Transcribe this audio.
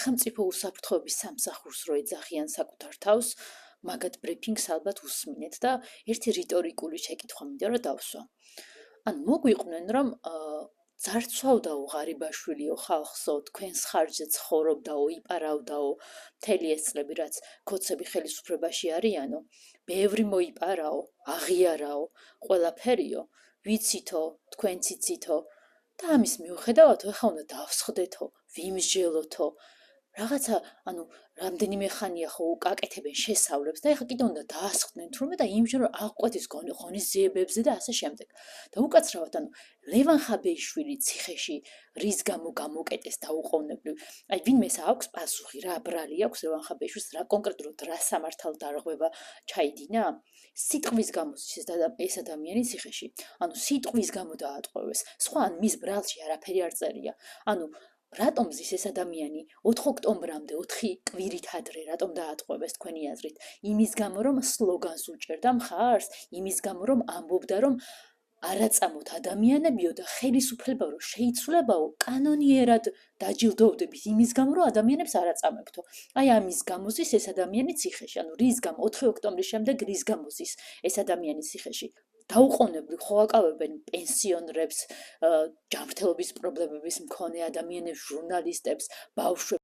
სახელმწიფო უსაფრთხოების სამსახურს რო ეძახიან საკუთარ თავს, მაგათ ბრიფინგს ალბათ უსმინეთ და ერთი რიტორიკული შეკითხვა მინდა რომ დავსვა. ანუ მოგვიყვნენ რომ ძარცვავდაო ღარიბაშვილიო ხალხსო, თქვენს ხარჯზე ცხოვრობდაო, იპარავდაო მთელი ეს წლები, რაც ქოცები ხელისუფლებაში არიანო, ბევრი მოიპარაო, აღიარაო, ყველაფერიო, ვიცითო, თქვენც იცითო და ამის მიუხედავად ეხლა უნდა დავსხდეთო, ვიმსჯელოთო, რაღაცა, ანუ რამდენიმე ხანია ხო უკაკეთებენ შესავლებს და ეხლა კიდე უნდა დაასხდნენ თურმე და იმჯერა აღკვეთ ის ღონისძიებებზე და ასე შემდეგ. და უკაცრავად, ანუ ლევან ხაბეიშვილი ციხეში რის გამო გამოკეტეს დაუყოვნებლივ. აი ვინმეს აქვს პასუხი, რა ბრალი აქვს ლევან ხაბეიშვილს, რა კონკრეტულად რა სამართალ დარღვევა ჩაიდინა? სიტყვის გამო ეს ადამიანი ციხეში. ანუ სიტყვის გამო დაატყვევეს. სხვა ან მის ბრალში არაფერი არ წერია. ანუ რატომ ზის ეს ადამიანი 4 ოქტომბრამდე 4 კვირით ადრე რატომ დაატყვევეს თქვენი აზრით? იმის გამო რომ სლოგანს უჭერდა მხარს, იმის გამო რომ ამბობდა რომ არაწამოთ ადამიანებიო და ხელისუფლება რო შეიცვლებაო, კანონიერად დაჯილდოვდებით იმის გამო რომ ადამიანებს არაწამებთო. აი ამის გამო ზის ეს ადამიანი ციხეში. ანუ რის გამო 4 ოქტომბრის შემდეგ რის გამო ზის ეს ადამიანი ციხეში? დაუყოვნებლივ ხო აკავებენ პენსიონერებს, ჯანმრთელობის პრობლემების მქონე ადამიანებს, ჟურნალისტებს, ბავშვებს